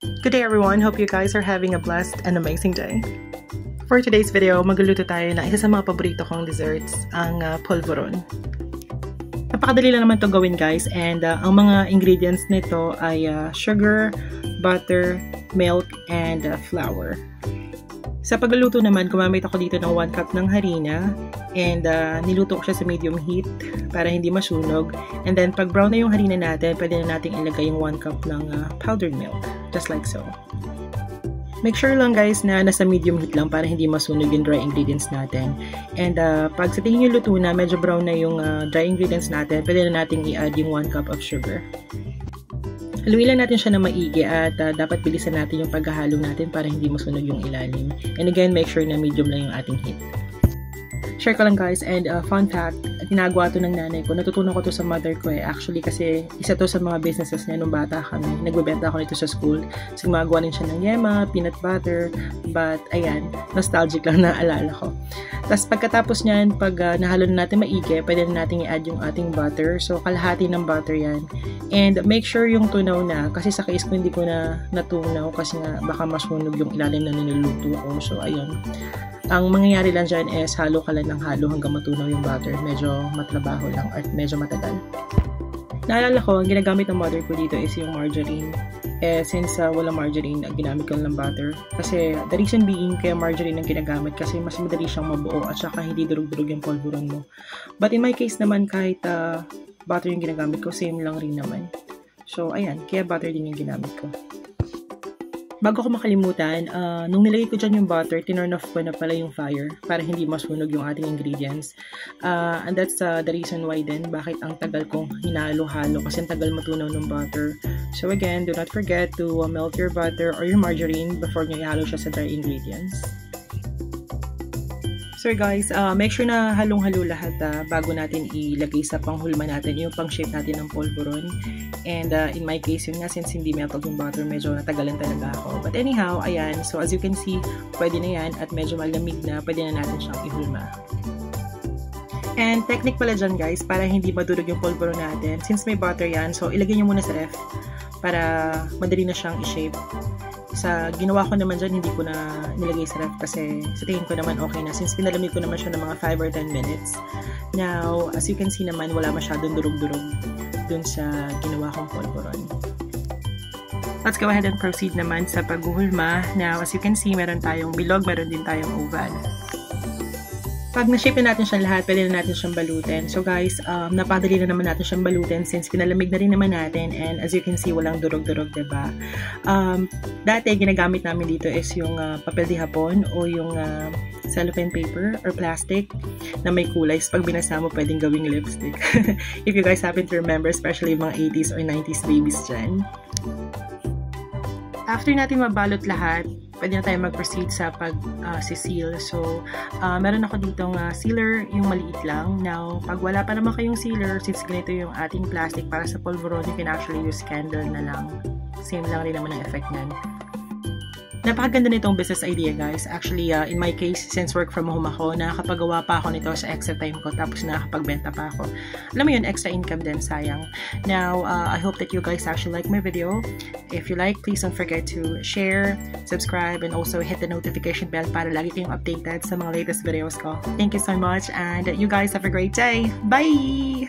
Good day everyone, hope you guys are having a blessed and amazing day. For today's video, magluluto tayo na isa sa mga paborito kong desserts, ang polvoron. Napakadali lang naman ito gawin guys, and ang mga ingredients nito ay sugar, butter, milk, and flour. Sa pagluluto naman, gumamit ako dito ng 1 cup ng harina and niluto ko siya sa medium heat para hindi masunog. And then pag brown na yung harina natin, pwede na natin ilagay yung 1 cup ng powdered milk, just like so. Make sure lang guys na nasa medium heat lang para hindi masunog yung dry ingredients natin. And pag sa tingin yung luto na, medyo brown na yung dry ingredients natin, pwede na natin i-add yung 1 cup of sugar. Haluin lang natin siya na maigi at dapat bilisan natin yung paghahalo natin para hindi masunog yung ilalim. And again, make sure na medium lang yung ating heat. Share ko lang guys, and fun fact, tinagawa to ng nanay ko. Natutunan ko to sa mother ko actually kasi isa to sa mga businesses niya nung bata kami. Nagbebenta ako nito sa school. So gumagawa rin siya ng yema, peanut butter, but ayan, nostalgic lang na alala ko. Tapos pagkatapos niyan, pag nahalo na natin maigi, pwede na natin i-add yung ating butter. So kalahati ng butter yan. And make sure yung tunaw na, kasi sa case ko hindi ko na natunaw kasi nga baka masunog yung ilalim na niluluto ko. So ayun. Ang mangyayari lang dyan is halo ka lang ng halo hanggang matunaw yung butter. Medyo matrabaho lang at medyo matagal. Naalala ko, ang ginagamit ng mother ko dito is yung margarine. Since wala margarine, ginamit ko lang ng butter. Kasi the reason being kaya margarine ang ginagamit kasi mas madali siyang mabuo at saka hindi durug-durug yung polvoron mo. But in my case naman, kahit butter yung ginagamit ko, same lang rin naman. So ayan, kaya butter din yung ginamit ko. Bago ko makalimutan, nung nilagay ko dyan yung butter, tinurn off ko na pala yung fire para hindi masunog yung ating ingredients. And that's the reason why din bakit ang tagal kong hinalo-halo kasi ang tagal matunaw ng butter. So again, do not forget to melt your butter or your margarine before nyo ihalo siya sa dry ingredients. So guys, make sure na halong-halo lahat bago natin ilagay sa panghulma natin yung pang-shape natin ng polvoron. And in my case, yun nga, since hindi melted yung butter, medyo natagalan talaga ako. But anyhow, ayan. So as you can see, pwede na yan at medyo malamig na, pwede na natin siyang ihulma. And technique pala dyan guys, para hindi madurog yung polvoron natin. Since may butter yan, so ilagay nyo muna sa ref para madali na siyang i-shape. Sa ginawa ko naman dyan, hindi ko na nilagay sa ref kasi sa tingin ko naman okay na since pinalamig ko naman siya ng mga 5 or 10 minutes. Now, as you can see naman, wala masyadong durog-durog dun sa ginawa kong polvoron. Let's go ahead and proceed naman sa paghuhulma. Now, as you can see, meron tayong bilog, meron din tayong oval. Pag na-shape na natin siya lahat, pwede na natin siyang balutin. So guys, napadali na naman natin siyang balutin since pinalamig na rin naman natin and as you can see, walang durog-durog, diba? Dati, ginagamit namin dito is yung papel de hapon o yung cellophane paper or plastic na may kulay. So, pag binasa mo, pwedeng gawing lipstick. If you guys happen to remember, especially yung mga 80s or 90s babies dyan. After natin mabalot lahat, pwede na tayo mag-proceed sa pag-seal. So, meron ako ditong sealer, yung maliit lang. Now, pag wala pa naman kayong sealer, since ganito yung ating plastic para sa polvoron, you can actually use candle na lang. Same lang rin naman ang effect nan. Napakaganda nitong business idea guys. Actually, in my case, since work from home ako, nakakapagawa pa ako nito sa extra time ko tapos nakakapagbenta pa ako. Alam mo yun, extra income din, sayang. Now, I hope that you guys actually like my video. If you like, please don't forget to share, subscribe, and also hit the notification bell para lagi kayong updated sa mga latest videos ko. Thank you so much and you guys have a great day. Bye!